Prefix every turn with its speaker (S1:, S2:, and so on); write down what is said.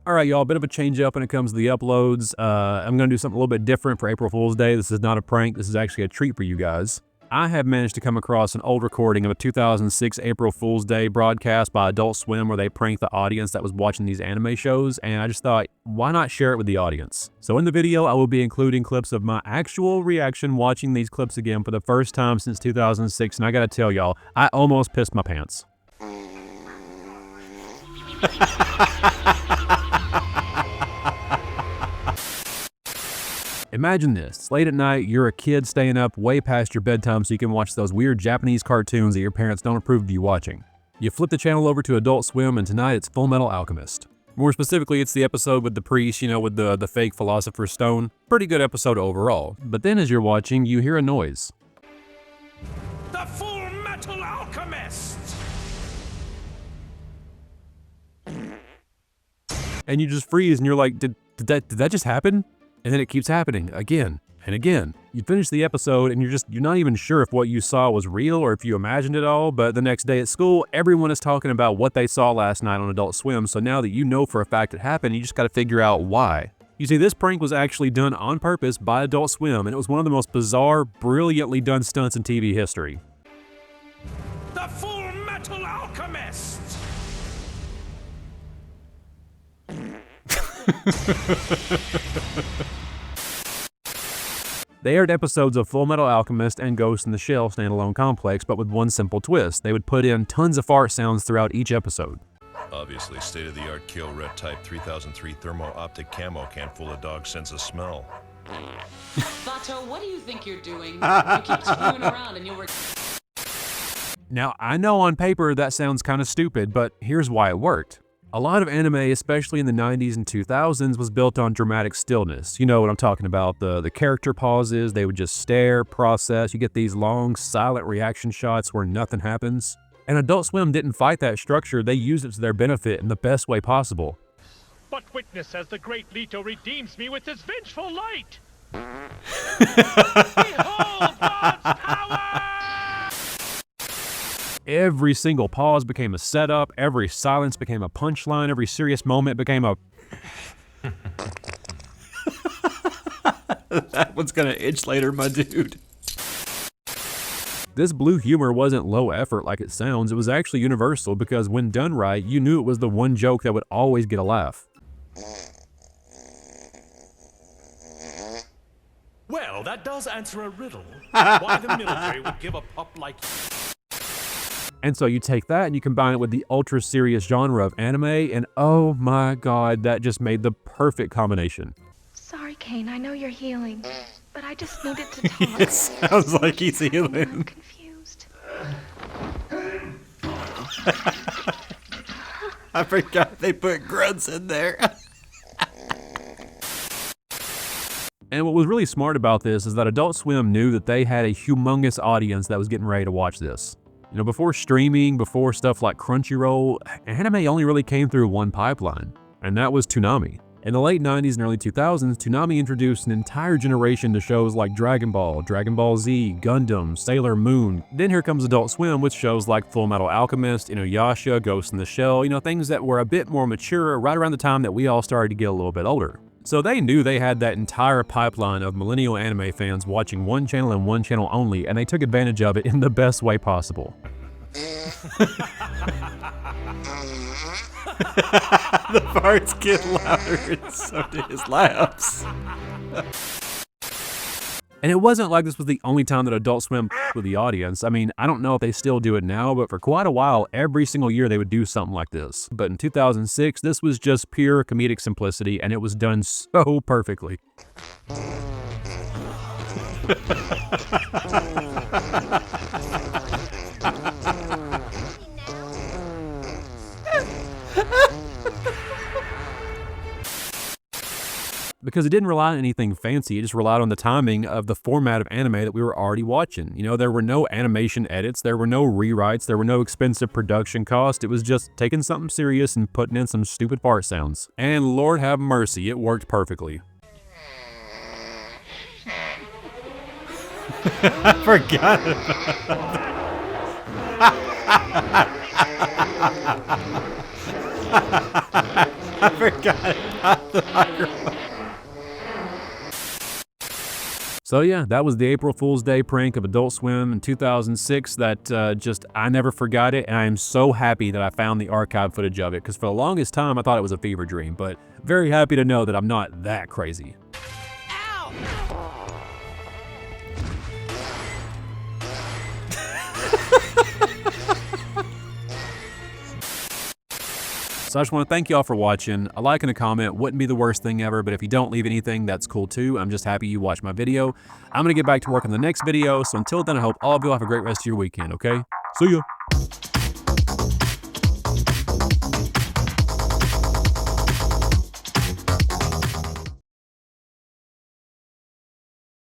S1: All right, y'all, a bit of a change up when it comes to the uploads. I'm going to do something a little bit different for April Fool's Day. This is not a prank. This is actually a treat for you guys. I have managed to come across an old recording of a 2006 April Fool's Day broadcast by Adult Swim where they pranked the audience that was watching these anime shows, and I just thought, why not share it with the audience? So in the video, I will be including clips of my actual reaction watching these clips again for the first time since 2006, and I gotta tell y'all, I almost pissed my pants. Imagine this, late at night, you're a kid staying up way past your bedtime so you can watch those weird Japanese cartoons that your parents don't approve of you watching. You flip the channel over to Adult Swim and tonight it's Full Metal Alchemist. More specifically, it's the episode with the priest, you know, with the fake Philosopher's Stone. Pretty good episode overall. But then as you're watching, you hear a noise.
S2: The Full Metal Alchemist!
S1: And you just freeze and you're like, did that just happen? And then it keeps happening again and again. You finish the episode and you're not even sure if what you saw was real or if you imagined it all, but the next day at school, everyone is talking about what they saw last night on Adult Swim, so now that you know for a fact it happened, you just gotta figure out why. You see, this prank was actually done on purpose by Adult Swim, and it was one of the most bizarre, brilliantly done stunts in TV history.
S2: The Full Metal Alchemist!
S1: They aired episodes of Full Metal Alchemist and Ghost in the Shell standalone complex, but with one simple twist. They would put in tons of fart sounds throughout each episode.
S3: Obviously, state-of-the-art Kill Red Type 3003 thermo-optic camo can't fool a dog's sense of smell.
S4: Vato, what do you think you're doing? You keep screwing around and you'll
S1: Now, I know on paper that sounds kind of stupid, but here's why it worked. A lot of anime, especially in the 90s and 2000s, was built on dramatic stillness. You know what I'm talking about, the character pauses, they would just stare, process, you get these long, silent reaction shots where nothing happens. And Adult Swim didn't fight that structure, they used it to their benefit in the best way possible.
S2: But witness as the great Leto redeems me with his vengeful light! Behold God's power!
S1: Every single pause became a setup, every silence became a punchline, every serious moment became a...
S5: That one's gonna itch later, my dude.
S1: This blue humor wasn't low effort like it sounds, it was actually universal because when done right, you knew it was the one joke that would always get a laugh.
S2: Well, that does answer a riddle. Why the military would give a pup like...
S1: And so you take that and you combine it with the ultra serious genre of anime, and oh my god, that just made the perfect combination.
S6: Sorry, Kane, I know you're healing, but I just needed to talk.
S5: It sounds like he's
S6: I'm
S5: healing.
S6: confused.
S5: I forgot they put grunts in there.
S1: And what was really smart about this is that Adult Swim knew that they had a humongous audience that was getting ready to watch this. You know, before streaming, before stuff like Crunchyroll, anime only really came through one pipeline, and that was Toonami. In the late 90s and early 2000s, Toonami introduced an entire generation to shows like Dragon Ball, Dragon Ball Z, Gundam, Sailor Moon. Then here comes Adult Swim with shows like Full Metal Alchemist, Inuyasha, Ghost in the Shell, you know, things that were a bit more mature right around the time that we all started to get a little bit older. So they knew they had that entire pipeline of millennial anime fans watching one channel and one channel only, and they took advantage of it in the best way possible.
S5: The farts get louder and so do his laughs.
S1: And it wasn't like this was the only time that Adult Swim with the audience. I mean, I don't know if they still do it now, but for quite a while, every single year they would do something like this. But in 2006, this was just pure comedic simplicity, and it was done so perfectly. because it didn't rely on anything fancy. It just relied on the timing of the format of anime that we were already watching. You know, there were no animation edits, there were no rewrites, there were no expensive production costs. It was just taking something serious and putting in some stupid fart sounds. And Lord have mercy, it worked perfectly.
S5: I forgot about I forgot about the microphone.
S1: So yeah, that was the April Fool's Day prank of Adult Swim in 2006 that I never forgot it, and I am so happy that I found the archive footage of it, because for the longest time I thought it was a fever dream, but very happy to know that I'm not that crazy. So I just want to thank y'all for watching. A like and a comment wouldn't be the worst thing ever, but if you don't leave anything, that's cool too. I'm just happy you watched my video. I'm going to get back to work on the next video, so until then, I hope all of you have a great rest of your weekend, okay? See ya!